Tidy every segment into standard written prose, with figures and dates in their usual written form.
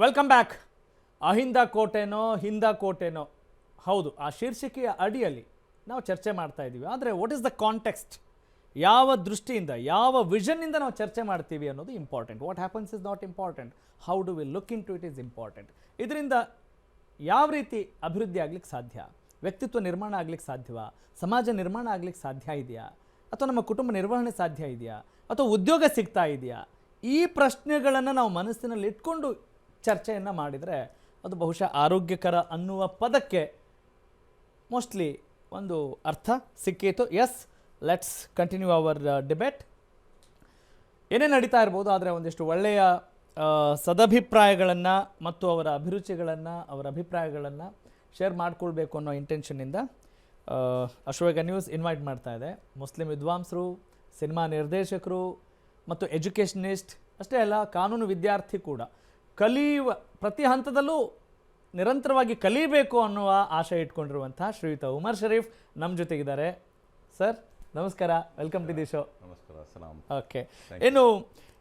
Welcome back. Ahinda ಕೋಟೆನೋ ಹಿಂದ ಕೋಟೆನೋ, ಹೌದು, ಆ ಶೀರ್ಷಿಕೆಯ ಅಡಿಯಲ್ಲಿ ನಾವು ಚರ್ಚೆ ಮಾಡ್ತಾ ಇದ್ದೀವಿ. ಆದರೆ ವಾಟ್ ಇಸ್ ದ ಕಾಂಟೆಕ್ಸ್ಟ್, ಯಾವ ದೃಷ್ಟಿಯಿಂದ, ಯಾವ ವಿಷನ್ನಿಂದ ನಾವು ಚರ್ಚೆ ಮಾಡ್ತೀವಿ ಅನ್ನೋದು important. What happens is not important, how do we look into it is important. ಇದರಿಂದ ಯಾವ ರೀತಿ ಅಭಿವೃದ್ಧಿ ಆಗ್ಲಿಕ್ಕೆ ಸಾಧ್ಯ, ವ್ಯಕ್ತಿತ್ವ ನಿರ್ಮಾಣ ಆಗ್ಲಿಕ್ಕೆ ಸಾಧ್ಯವಾ, ಸಮಾಜ ನಿರ್ಮಾಣ ಆಗ್ಲಿಕ್ಕೆ ಸಾಧ್ಯ ಇದೆಯಾ, ಅಥವಾ ನಮ್ಮ ಕುಟುಂಬ ನಿರ್ವಹಣೆ ಸಾಧ್ಯ ಇದೆಯಾ, ಅಥವಾ ಉದ್ಯೋಗ ಸಿಗ್ತಾ ಇದೆಯಾ, ಈ ಪ್ರಶ್ನೆಗಳನ್ನು ನಾವು ಮನಸ್ಸಿನಲ್ಲಿ ಇಟ್ಕೊಂಡು ಚರ್ಚೆಯನ್ನು ಮಾಡಿದರೆ ಅದು ಬಹುಶಃ ಆರೋಗ್ಯಕರ ಅನ್ನುವ ಪದಕ್ಕೆ ಮೋಸ್ಟ್ಲಿ ಒಂದು ಅರ್ಥ ಸಿಕ್ಕೀತು. Yes, let's continue our debate. ಏನೇ ನಡೀತಾ ಇರ್ಬೋದು, ಆದರೆ ಒಂದಿಷ್ಟು ಒಳ್ಳೆಯ ಸದಭಿಪ್ರಾಯಗಳನ್ನು ಮತ್ತು ಅವರ ಅಭಿರುಚಿಗಳನ್ನು, ಅವರ ಅಭಿಪ್ರಾಯಗಳನ್ನು ಶೇರ್ ಮಾಡಿಕೊಳ್ಬೇಕು ಅನ್ನೋ ಇಂಟೆನ್ಷನ್ನಿಂದ ಅಶ್ವವೇಗ ನ್ಯೂಸ್ ಇನ್ವೈಟ್ ಮಾಡ್ತಾ ಇದೆ ಮುಸ್ಲಿಂ ವಿದ್ವಾಂಸರು, ಸಿನಿಮಾ ನಿರ್ದೇಶಕರು ಮತ್ತು ಎಜುಕೇಷನಿಸ್ಟ್ ಅಷ್ಟೇ ಅಲ್ಲ, ಕಾನೂನು ವಿದ್ಯಾರ್ಥಿ ಕೂಡ, ಕಲಿಯುವ ಪ್ರತಿ ಹಂತದಲ್ಲೂ ನಿರಂತರವಾಗಿ ಕಲಿಯಬೇಕು ಅನ್ನುವ ಆಶೆ ಇಟ್ಕೊಂಡಿರುವಂಥ ಶ್ರೀಯುತ ಉಮರ್ ಶರೀಫ್ ನಮ್ಮ ಜೊತೆಗಿದ್ದಾರೆ. ಸರ್ ನಮಸ್ಕಾರ, ವೆಲ್ಕಮ್ ಟು ದಿ ಶೋ. ನಮಸ್ಕಾರ. ಸಲಾಮ್. ಓಕೆ, ಏನು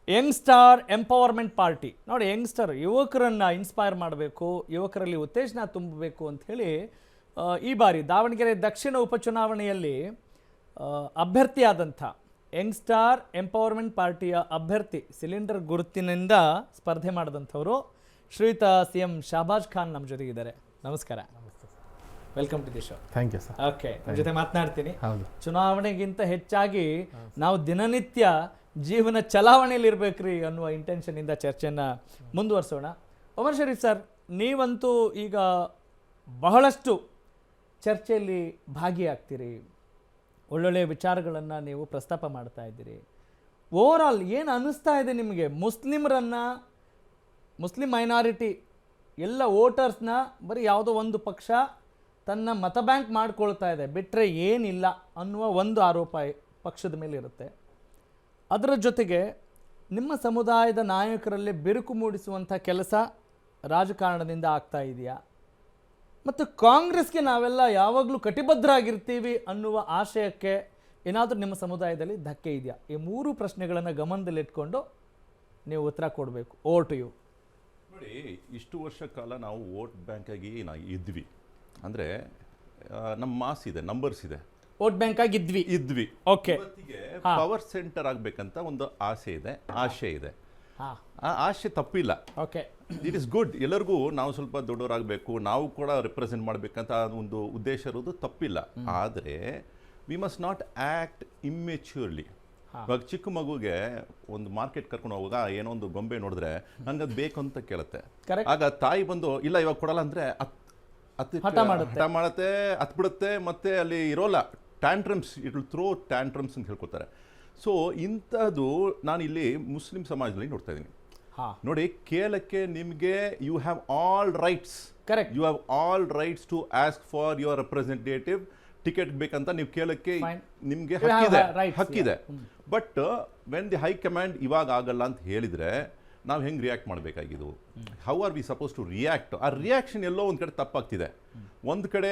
ಯಂಗ್ಸ್ಟಾರ್ ಎಂಪವರ್ಮೆಂಟ್ ಪಾರ್ಟಿ ನೋಡಿ, ಯಂಗ್ಸ್ಟರ್ ಯುವಕರನ್ನು ಇನ್ಸ್ಪೈರ್ ಮಾಡಬೇಕು, ಯುವಕರಲ್ಲಿ ಉತ್ತೇಜನ ತುಂಬಬೇಕು ಅಂಥೇಳಿ ಈ ಬಾರಿ ದಾವಣಗೆರೆ ದಕ್ಷಿಣ ಉಪಚುನಾವಣೆಯಲ್ಲಿ ಅಭ್ಯರ್ಥಿಯಾದಂಥ ಯಂಗ್ಸ್ಟಾರ್ ಎಂಪವರ್ಮೆಂಟ್ ಪಾರ್ಟಿಯ ಅಭ್ಯರ್ಥಿ ಸಿಲಿಂಡರ್ ಗುರುತಿನಿಂದ ಸ್ಪರ್ಧೆ ಮಾಡಿದಂಥವರು ಶ್ರೀಯುತ CM ಶಹಬಾಜ್ ಖಾನ್ ನಮ್ಮ ಜೊತೆಗಿದ್ದಾರೆ. ನಮಸ್ಕಾರ, welcome to the show. Thank you sir. Okay, ನಮ್ಮ ಜೊತೆ ಮಾತನಾಡ್ತೀನಿ. ಹೌದು, ಚುನಾವಣೆಗಿಂತ ಹೆಚ್ಚಾಗಿ ನಾವು ದಿನನಿತ್ಯ ಜೀವನ ಚಲಾವಣೆಯಲ್ಲಿ ಇರಬೇಕ್ರಿ ಅನ್ನುವ ಇಂಟೆನ್ಷನಿಂದ ಚರ್ಚೆಯನ್ನು ಮುಂದುವರಿಸೋಣ. ಉಮರ್ ಶರೀಫ್ ಸರ್, ನೀವಂತೂ ಈಗ ಬಹಳಷ್ಟು ಚರ್ಚೆಯಲ್ಲಿ ಭಾಗಿಯಾಗ್ತೀರಿ, ಒಳ್ಳೊಳ್ಳೆಯ ವಿಚಾರಗಳನ್ನು ನೀವು ಪ್ರಸ್ತಾಪ ಮಾಡ್ತಾ ಇದ್ದೀರಿ. ಓವರ್ ಆಲ್ ಏನು ಅನ್ನಿಸ್ತಾ ಇದೆ ನಿಮಗೆ, ಮುಸ್ಲಿಂ ಮೈನಾರಿಟಿ ಎಲ್ಲ ವೋಟರ್ಸ್ನ ಬರೀ ಯಾವುದೋ ಒಂದು ಪಕ್ಷ ತನ್ನ ಮತ ಬ್ಯಾಂಕ್ ಮಾಡ್ಕೊಳ್ತಾ ಇದೆ ಬಿಟ್ಟರೆ ಏನಿಲ್ಲ ಅನ್ನುವ ಒಂದು ಆರೋಪ ಪಕ್ಷದ ಮೇಲೆ ಇರುತ್ತೆ. ಅದರ ಜೊತೆಗೆ ನಿಮ್ಮ ಸಮುದಾಯದ ನಾಯಕರಲ್ಲಿ ಬಿರುಕು ಮೂಡಿಸುವಂಥ ಕೆಲಸ ರಾಜಕಾರಣದಿಂದ ಆಗ್ತಾ ಇದೆಯಾ, ಮತ್ತು ಕಾಂಗ್ರೆಸ್ಗೆ ನಾವೆಲ್ಲ ಯಾವಾಗಲೂ ಕಟಿಬದ್ಧರಾಗಿರ್ತೀವಿ ಅನ್ನುವ ಆಶಯಕ್ಕೆ ಏನಾದರೂ ನಿಮ್ಮ ಸಮುದಾಯದಲ್ಲಿ ಧಕ್ಕೆ ಇದೆಯಾ? ಈ ಮೂರು ಪ್ರಶ್ನೆಗಳನ್ನು ಗಮನದಲ್ಲಿಟ್ಕೊಂಡು ನೀವು ಉತ್ತರ ಕೊಡಬೇಕು. Over to you. ನೋಡಿ, ಇಷ್ಟು ವರ್ಷ ಕಾಲ ನಾವು ವೋಟ್ ಬ್ಯಾಂಕ್ ಆಗಿ ಇದ್ವಿ. ಅಂದರೆ ನಮ್ಮ ಮಾಸ್ ಇದೆ, ನಂಬರ್ಸ್ ಇದೆ, ವೋಟ್ ಬ್ಯಾಂಕ್ ಆಗಿ ಇದ್ವಿ. ಓಕೆ, ಪವರ್ ಸೆಂಟರ್ ಆಗಬೇಕಂತ ಒಂದು ಆಸೆ ಇದೆ. ಆ ಆಸೆ ತಪ್ಪಿಲ್ಲ. Okay, it is good. ಎಲ್ಲರಿಗೂ ನಾವು ಸ್ವಲ್ಪ ದೊಡ್ಡವರಾಗಬೇಕು, ನಾವು ಕೂಡ ರೆಪ್ರೆಸೆಂಟ್ ಮಾಡಬೇಕಂತ ಒಂದು ಉದ್ದೇಶ ಇರೋದು ತಪ್ಪಿಲ್ಲ. ಆದರೆ ವಿ ಮಸ್ಟ್ ನಾಟ್ ಆ್ಯಕ್ಟ್ ಇಮ್ಮೆಚ್ಯೂರ್ಲಿ. ಇವಾಗ ಚಿಕ್ಕ ಮಗುಗೆ ಒಂದು ಮಾರ್ಕೆಟ್ ಕರ್ಕೊಂಡು ಹೋಗುವಾಗ ಏನೋ ಒಂದು ಗೊಂಬೆ ನೋಡಿದ್ರೆ ನನಗೆ ಅದು ಬೇಕು ಅಂತ ಕೇಳುತ್ತೆ. ಆಗ ತಾಯಿ ಬಂದು ಇಲ್ಲ ಇವಾಗ ಕೊಡಲ್ಲ ಅಂದರೆ ಹಠ ಮಾಡುತ್ತೆ, ಬಿಡುತ್ತೆ, ಮತ್ತೆ ಅಲ್ಲಿ ಇರೋಲ್ಲ tantrums, it will throw tantrums ಅಂತ ಹೇಳ್ಕೊತಾರೆ. ಸೊ ಇಂಥದ್ದು ನಾನು ಇಲ್ಲಿ ಮುಸ್ಲಿಂ ಸಮಾಜದಲ್ಲಿ ನೋಡ್ತಾ ಇದ್ದೀನಿ. ನೋಡಿ, ಕೇಳಕ್ಕೆ ನಿಮಗೆ you have all rights. Correct, you have all rights to ask for your representative. Ticket ಬೇಕಂತ ನೀವು ಕೇಳಕ್ಕೆ ನಿಮಗೆ ಹಕ್ಕಿದೆ. ಬಟ್ ವೆನ್ ದಿ ಹೈಕಮಾಂಡ್ ಇವಾಗ ಆಗಲ್ಲ ಅಂತ ಹೇಳಿದರೆ ನಾವು ಹೆಂಗೆ ರಿಯಾಕ್ಟ್ ಮಾಡಬೇಕಾಗಿದ್ದು? How are we suppose to react? ಆ ರಿಯಾಕ್ಷನ್ ಎಲ್ಲೋ ಒಂದು ಕಡೆ ತಪ್ಪಾಗ್ತಿದೆ. ಒಂದು ಕಡೆ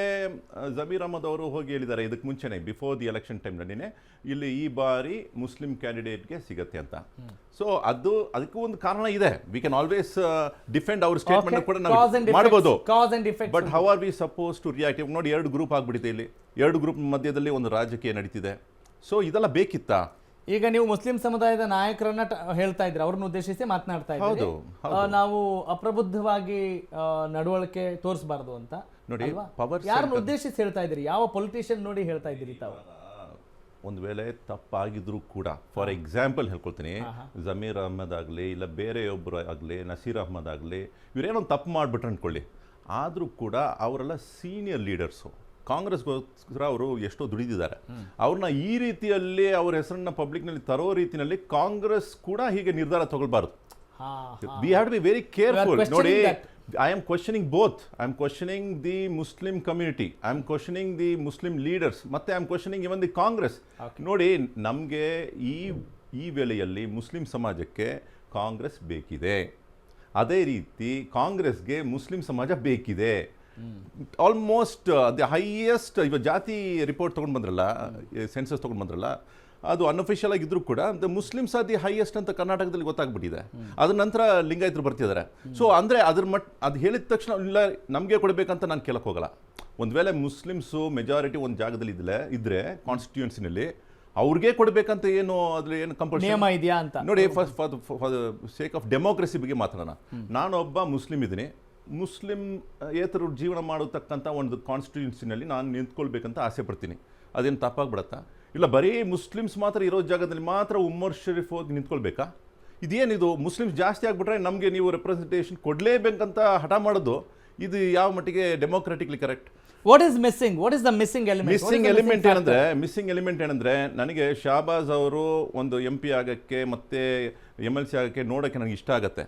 ಜಮೀರ್ ಅಹಮದ್ ಅವರು ಹೋಗಿ ಹೇಳಿದ್ದಾರೆ ಇದಕ್ಕೆ ಮುಂಚೆನೇ, ಬಿಫೋರ್ ದಿ ಎಲೆಕ್ಷನ್ ಟೈಮ್ನಲ್ಲಿನೇ, ಇಲ್ಲಿ ಈ ಬಾರಿ ಮುಸ್ಲಿಂ ಕ್ಯಾಂಡಿಡೇಟ್ಗೆ ಸಿಗತ್ತೆ ಅಂತ. ಸೊ ಅದಕ್ಕೂ ಒಂದು ಕಾರಣ ಇದೆ. We can always defend our statement ಕೂಡ ನಾವು ಮಾಡ್ಬೋದು. But how are we suppose to react? ನೋಡಿ, 2 ಗ್ರೂಪ್ ಆಗ್ಬಿಟ್ಟಿದೆ. ಇಲ್ಲಿ 2 ಗ್ರೂಪ್ ಮಧ್ಯದಲ್ಲಿ ಒಂದು ರಾಜಕೀಯ ನಡೀತಿದೆ. ಸೊ ಇದೆಲ್ಲ ಬೇಕಿತ್ತಾ? ಈಗ ನೀವು ಮುಸ್ಲಿಂ ಸಮುದಾಯದ ನಾಯಕರನ್ನ ಹೇಳ್ತಾ ಇದ್ರಿ, ಅವ್ರನ್ನ ಉದ್ದೇಶಿಸಿ ಮಾತನಾಡ್ತಾ ಇದ್ದೀರಿ. ನಾವು ಅಪ್ರಬುದ್ಧವಾಗಿ ನಡವಳಿಕೆ ತೋರಿಸಬಾರ್ದು ಅಂತ ನೋಡಿ. ಯಾರನ್ನ ಉದ್ದೇಶಿಸಿ ಹೇಳ್ತಾ ಇದ್ದೀರಿ? ಯಾವ ಪೊಲಿಟಿಷಿಯನ್ ನೋಡಿ ಹೇಳ್ತಾ ಇದ್ದೀರಿ ತಾವು? ಒಂದು ವೇಳೆ ತಪ್ಪಾಗಿದ್ರು ಕೂಡ, ಫಾರ್ ಎಕ್ಸಾಂಪಲ್ ಹೇಳ್ಕೊಳ್ತೀನಿ, ಜಮೀರ್ ಅಹಮದ್ ಆಗಲಿ, ಇಲ್ಲ ಬೇರೆಯೊಬ್ಬರು ಆಗಲಿ, ನಸೀರ್ ಅಹಮದ್ ಆಗಲಿ, ಇವರೇನೊಂದು ತಪ್ಪು ಮಾಡಿಬಿಟ್ರೆ ಅಂದ್ಕೊಳ್ಳಿ, ಆದರೂ ಕೂಡ ಅವರೆಲ್ಲ ಸೀನಿಯರ್ ಲೀಡರ್ಸು. ಕಾಂಗ್ರೆಸ್ಗೋಸ್ಕರ ಅವರು ಎಷ್ಟೋ ದುಡಿದಿದ್ದಾರೆ. ಅವ್ರನ್ನ ಈ ರೀತಿಯಲ್ಲಿ ಅವ್ರ ಹೆಸರನ್ನ ಪಬ್ಲಿಕ್ನಲ್ಲಿ ತರೋ ರೀತಿಯಲ್ಲಿ ಕಾಂಗ್ರೆಸ್ ಕೂಡ ಹೀಗೆ ನಿರ್ಧಾರ ತಗೊಳ್ಬಾರ್ದು. We have to be very careful. ನೋಡಿ, I am questioning both. I am questioning the Muslim community, I am questioning the Muslim leaders, ಮತ್ತೆ I am questioning even the Congress. ನೋಡಿ, ನಮಗೆ ಈ ವೇಳೆಯಲ್ಲಿ ಮುಸ್ಲಿಂ ಸಮಾಜಕ್ಕೆ ಕಾಂಗ್ರೆಸ್ ಬೇಕಿದೆ, ಅದೇ ರೀತಿ ಕಾಂಗ್ರೆಸ್ಗೆ ಮುಸ್ಲಿಂ ಸಮಾಜ ಬೇಕಿದೆ. ಆಲ್ಮೋಸ್ಟ್ ದಿ ಹೈಯೆಸ್ಟ್, ಇವಾಗ ಜಾತಿ ರಿಪೋರ್ಟ್ ತೊಗೊಂಡು ಬಂದ್ರಲ್ಲ, ಸೆನ್ಸಸ್ ತೊಗೊಂಡು ಬಂದ್ರಲ್ಲ, ಅದು ಅನ್ಅಫಿಷಿಯಲ್ ಆಗಿದ್ರು ಕೂಡ the Muslims R the highest ಅಂತ ಕರ್ನಾಟಕದಲ್ಲಿ ಗೊತ್ತಾಗ್ಬಿಟ್ಟಿದೆ. ಅದ್ರ ನಂತರ ಲಿಂಗಾಯತರು ಬರ್ತಿದ್ದಾರೆ. ಸೊ ಅಂದರೆ ಅದು ಹೇಳಿದ ತಕ್ಷಣ ಇಲ್ಲ ನಮಗೆ ಕೊಡಬೇಕಂತ ನಾನು ಕೇಳಕ್ಕೆ ಹೋಗಲ್ಲ. ಒಂದು ವೇಳೆ ಮುಸ್ಲಿಮ್ಸು ಮೆಜಾರಿಟಿ ಒಂದು ಜಾಗದಲ್ಲಿ ಇದ್ರೆ ಕಾನ್ಸ್ಟಿಟ್ಯೂನ್ಸಿನಲ್ಲಿ ಅವ್ರಿಗೆ ಕೊಡಬೇಕಂತ ಏನು ಅದ್ರ ಏನು ಕಂಪಲ್ಸರಿ ನಿಯಮ ಇದೆಯಾ ಅಂತ ನೋಡಿ. ಫಾರ್ ಸೇಕ್ ಆಫ್ ಡೆಮೋಕ್ರಸಿ ಬಗ್ಗೆ ಮಾತಾಡೋಣ. ನಾನೊಬ್ಬ ಮುಸ್ಲಿಂ ಇದ್ದೀನಿ, ಮುಸ್ಲಿಂ ಏತರು ಜೀವನ ಮಾಡತಕ್ಕಂಥ ಒಂದು ಕಾನ್ಸ್ಟಿಟ್ಯೂನ್ಸಿನಲ್ಲಿ ನಾನು ನಿಂತ್ಕೊಳ್ಬೇಕಂತ ಆಸೆ ಪಡ್ತೀನಿ. ಅದೇನು ತಪ್ಪಾಗ್ಬಿಡತ್ತಾ? ಇಲ್ಲ ಬರೀ ಮುಸ್ಲಿಮ್ಸ್ ಮಾತ್ರ ಇರೋ ಜಾಗದಲ್ಲಿ ಮಾತ್ರ ಉಮ್ಮರ್ ಶರೀಫ್ ಹೋಗಿ ನಿಂತ್ಕೊಳ್ಬೇಕಾ? ಇದೇನಿದು ಮುಸ್ಲಿಮ್ಸ್ ಜಾಸ್ತಿ ಆಗಿಬಿಟ್ರೆ ನಮಗೆ ನೀವು ರೆಪ್ರೆಸೆಂಟೇಷನ್ ಕೊಡಲೇಬೇಕಂತ ಹಠ ಮಾಡೋದು ಇದು ಯಾವ ಮಟ್ಟಿಗೆ democratically correct? What is missing? What is the missing element? Missing element ಏನಂದ್ರೆ ನನಗೆ ಶಾಬಾಜ್ ಅವರು ಒಂದು MP ಆಗಕ್ಕೆ ಮತ್ತೆ MLC ಆಗಕ್ಕೆ ನೋಡೋಕ್ಕೆ ನನಗೆ ಇಷ್ಟ ಆಗುತ್ತೆ.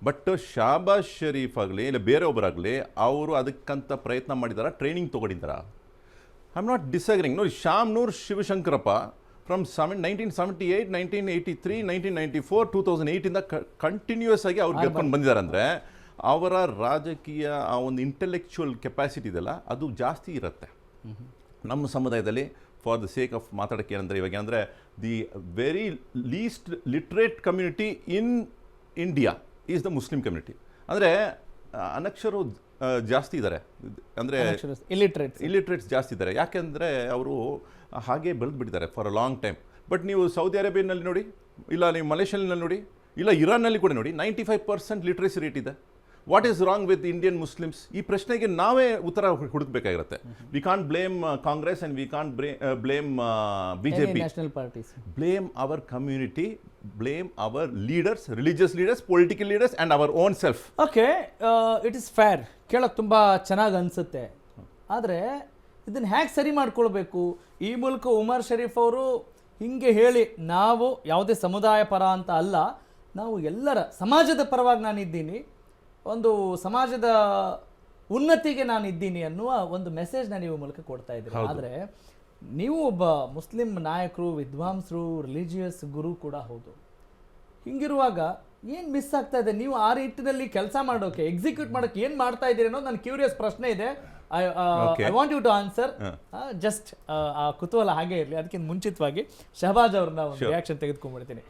ಬಟ್ ಶಾಬಾಜ್ ಶರೀಫ್ ಆಗಲಿ ಇಲ್ಲ ಬೇರೆ ಒಬ್ಬರಾಗಲಿ ಅವರು ಅದಕ್ಕಂತ ಪ್ರಯತ್ನ ಮಾಡಿದಾರ, ಟ್ರೈನಿಂಗ್ ತೊಗೊಂಡಿದ್ದಾರ? I am not disagreeing. ನೋಡಿ, ಶಾಮ್ನೂರ್ ಶಿವಶಂಕರಪ್ಪ ಫ್ರಮ್ 1978, 1983, 1994, 2008 ಇಂದ ಕಂಟಿನ್ಯೂಸ್ ಆಗಿ ಅವ್ರು ಗೆಲ್ಕೊಂಡು ಬಂದಿದ್ದಾರೆ. ಅಂದರೆ ಅವರ ರಾಜಕೀಯ ಆ ಒಂದು ಇಂಟೆಲೆಕ್ಚುಯಲ್ ಕೆಪಾಸಿಟಿ ಇದೆಲ್ಲ ಅದು ಜಾಸ್ತಿ ಇರುತ್ತೆ. ನಮ್ಮ ಸಮುದಾಯದಲ್ಲಿ ಫಾರ್ ದ ಸೇಕ್ ಆಫ್ ಮಾತಾಡೋಕ್ಕೆ ಏನಂದರೆ ಇವಾಗ ಅಂದರೆ the very list literate community in India is the Muslim community. ಅಂದರೆ ಅನಕ್ಷರು ಜಾಸ್ತಿ ಇದ್ದಾರೆ, ಅಂದರೆ ಇಲಿಟ್ರೇಟ್ಸ್ ಜಾಸ್ತಿ ಇದ್ದಾರೆ. ಯಾಕೆಂದರೆ ಅವರು ಹಾಗೆ ಬೆಳೆದ್ಬಿಟ್ಟಿದ್ದಾರೆ for a long time. But ನೀವು ಸೌದಿ ಅರೇಬಿಯಾನಲ್ಲಿ ನೋಡಿ, ಇಲ್ಲ ನೀವು ಮಲೇಷಿಯಾನಲ್ಲಿ ನೋಡಿ, ಇಲ್ಲ ಇರಾನ್ನಲ್ಲಿ ಕೂಡ ನೋಡಿ, 95% ಲಿಟ್ರೇಸಿ ರೇಟ್ ಇದೆ. What is wrong with Indian Muslims? ಈ ಪ್ರಶ್ನೆಗೆ ನಾವೇ ಉತ್ತರ ಹುಡುಕಬೇಕಾಗಿರುತ್ತೆ. We can't blame Congress and we can't blame BJP. National parties. Blame our community, blame our leaders, religious leaders, political leaders and our own self. Okay, it is fair. ಕೇಳೋಕ್ಕೆ ತುಂಬ ಚೆನ್ನಾಗಿ ಅನಿಸುತ್ತೆ. ಆದರೆ ಇದನ್ನು ಹೇಗೆ ಸರಿ ಮಾಡ್ಕೊಳ್ಬೇಕು? ಈ ಮೂಲಕ ಉಮರ್ ಶರೀಫ್ ಅವರು ಹೀಗೆ ಹೇಳಿ ನಾವು ಯಾವುದೇ ಸಮುದಾಯ ಪರ ಅಂತ ಅಲ್ಲ, ನಾವು ಎಲ್ಲರ ಸಮಾಜದ ಪರವಾಗಿ ನಾನಿದ್ದೀನಿ, ಒಂದು ಸಮಾಜದ ಉನ್ನತಿಗೆ ನಾನು ಇದ್ದೀನಿ ಅನ್ನುವ ಒಂದು ಮೆಸೇಜ್ನ ನೀವು ಮೂಲಕ ಕೊಡ್ತಾ ಇದ್ದೀರಿ. ಆದರೆ ನೀವು ಒಬ್ಬ ಮುಸ್ಲಿಂ ನಾಯಕರು, ವಿದ್ವಾಂಸರು, ರಿಲಿಜಿಯಸ್ ಗುರು ಕೂಡ ಹೌದು. ಹಿಂಗಿರುವಾಗ ಏನು ಮಿಸ್ ಆಗ್ತಾ ಇದೆ? ನೀವು ಆ ರೀತಿಯಲ್ಲಿ ಕೆಲಸ ಮಾಡೋಕೆ, ಎಕ್ಸಿಕ್ಯೂಟ್ ಮಾಡೋಕೆ ಏನು ಮಾಡ್ತಾ ಇದ್ದೀರಿ ಅನ್ನೋದು ನನ್ನ ಕ್ಯೂರಿಯಸ್ ಪ್ರಶ್ನೆ ಇದೆ. I want you to answer. Just ಆ ಕುತೂಹಲ ಹಾಗೆ ಇರಲಿ. ಅದಕ್ಕಿಂತ ಮುಂಚಿತವಾಗಿ ಶಹಬಾಜ್ ಅವ್ರನ್ನ ಒಂದು ರಿಯಾಕ್ಷನ್ ತೆಗೆದುಕೊಂಡ್ಬಿಡ್ತೀನಿ.